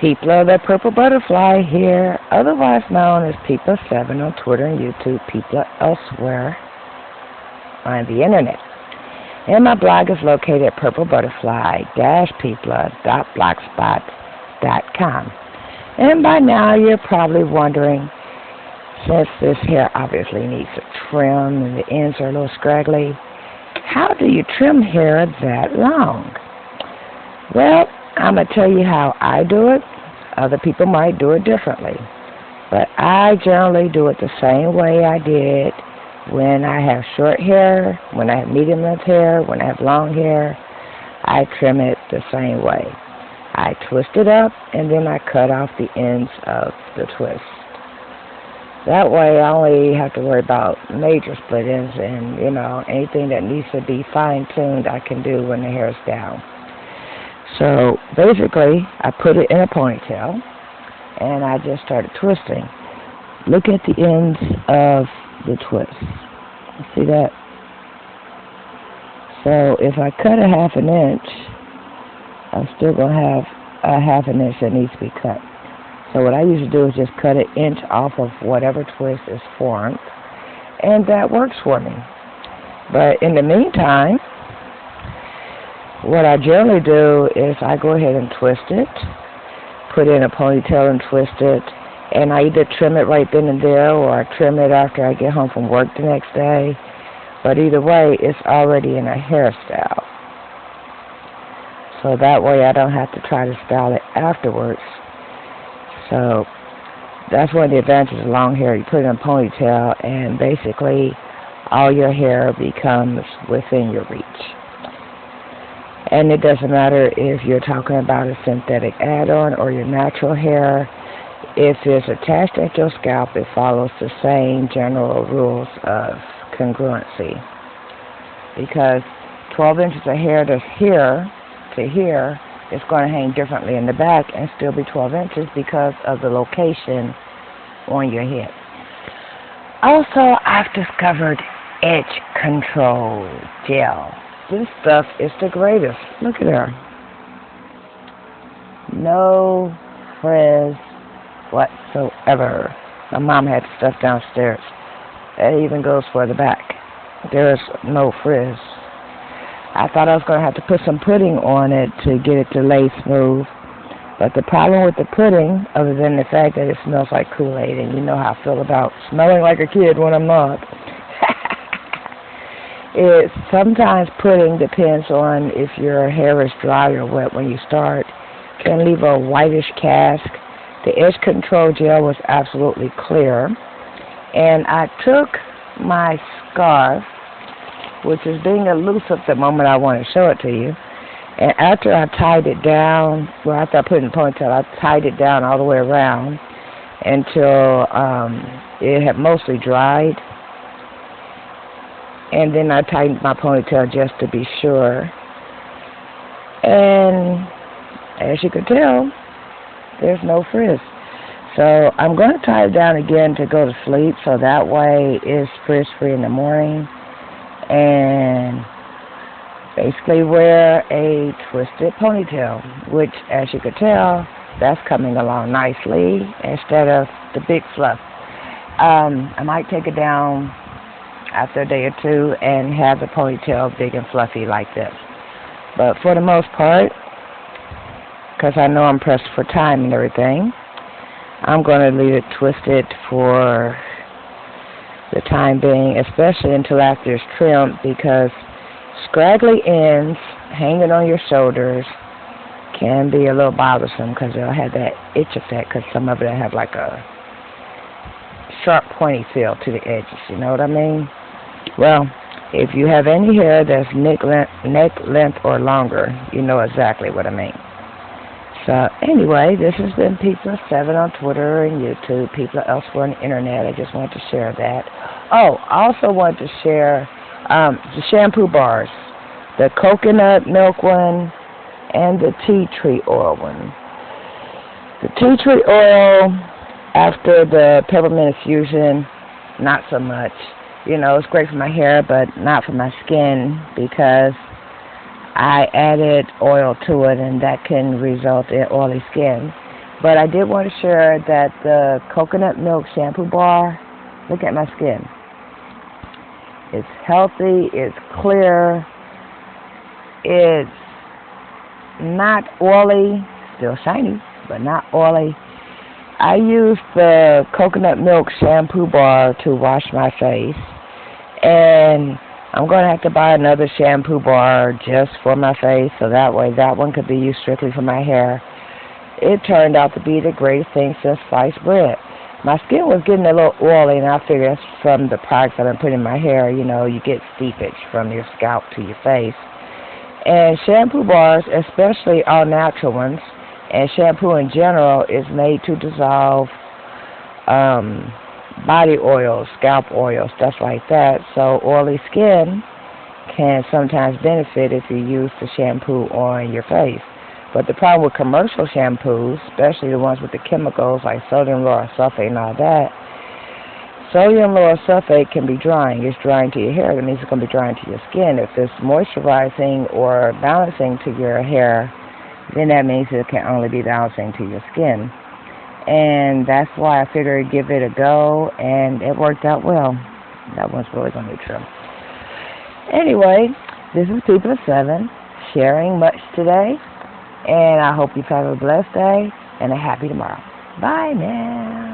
People the Purple Butterfly here, otherwise known as People7 on Twitter and YouTube, People elsewhere on the internet. And my blog is located at purplebutterfly-people.blogspot.com. And by now you're probably wondering, since this hair obviously needs a trim and the ends are a little scraggly, how do you trim hair that long? Well, I'm going to tell you how I do it. Other people might do it differently. But I generally do it the same way I did when I have short hair, when I have medium length hair, when I have long hair. I trim it the same way. I twist it up and then I cut off the ends of the twist. That way I only have to worry about major split ends and, anything that needs to be fine-tuned I can do when the hair is down. So basically, I put it in a ponytail and I just started twisting. Look at the ends of the twist. See that? So if I cut a half an inch, I'm still going to have a half an inch that needs to be cut. So what I usually do is just cut an inch off of whatever twist is formed, and that works for me. But in the meantime, what I generally do is I go ahead and twist it, put in a ponytail and twist it, and I either trim it right then and there or I trim it after I get home from work the next day. But either way, it's already in a hairstyle. So that way I don't have to try to style it afterwards. So that's one of the advantages of long hair. You put it in a ponytail and basically all your hair becomes within your reach. And it doesn't matter if you're talking about a synthetic add-on or your natural hair. If it's attached at your scalp, it follows the same general rules of congruency. Because 12 inches of hair that's here to here is going to hang differently in the back and still be 12 inches because of the location on your head. Also, I've discovered edge control gel. This stuff is the greatest. Look at her. No frizz whatsoever. My mom had stuff downstairs. That even goes for the back. There's no frizz. I thought I was going to have to put some pudding on it to get it to lay smooth. But the problem with the pudding, other than the fact that it smells like Kool-Aid, and you know how I feel about smelling like a kid when I'm not, is sometimes pudding depends on if your hair is dry or wet when you start. Can leave a whitish cast. The edge control gel was absolutely clear. And I took my scarf, which is being elusive the moment I want to show it to you. And after I tied it down, after I put it in the ponytail, I tied it down all the way around until it had mostly dried. And then I tightened my ponytail just to be sure. And as you can tell, there's no frizz. So I'm going to tie it down again to go to sleep, so that way it's frizz-free in the morning. And basically wear a twisted ponytail, which, as you can tell, that's coming along nicely instead of the big fluff. I might take it down after a day or two and have the ponytail big and fluffy like this. But for the most part, because I know I'm pressed for time and everything, I'm going to leave it twisted for the time being, especially until after it's trimmed, because scraggly ends hanging on your shoulders can be a little bothersome because they'll have that itch effect, because some of it have like a sharp pointy feel to the edges, you know what I mean? Well, if you have any hair that's neck length or longer, you know exactly what I mean. So anyway, this has been People7 on Twitter and YouTube, People elsewhere on the internet. I just wanted to share that. Oh, I also wanted to share the shampoo bars, the coconut milk one and the tea tree oil one. The tea tree oil, after the peppermint infusion, not so much. It's great for my hair, but not for my skin, because I added oil to it, and that can result in oily skin. But I did want to share that the coconut milk shampoo bar, look at my skin. It's healthy, it's clear, it's not oily, still shiny, but not oily. I use the coconut milk shampoo bar to wash my face, and I'm going to have to buy another shampoo bar just for my face, so that way that one could be used strictly for my hair. It turned out to be the greatest thing since sliced bread. My skin was getting a little oily, and I figured that's from the products I've been putting in my hair. You know, you get seepage from your scalp to your face. And shampoo bars, especially all natural ones, and shampoo in general, is made to dissolve body oil, scalp oil, stuff like that. So oily skin can sometimes benefit if you use the shampoo on your face. But the problem with commercial shampoos, especially the ones with the chemicals like sodium lauryl sulfate and all that, sodium lauryl sulfate can be drying. It's drying to your hair. That means it's going to be drying to your skin. If it's moisturizing or balancing to your hair, then that means it can only be balancing to your skin. And that's why I figured I'd give it a go, and it worked out well. That one's really going to be true. Anyway, this is People of 7 sharing much today. And I hope you have a blessed day and a happy tomorrow. Bye now.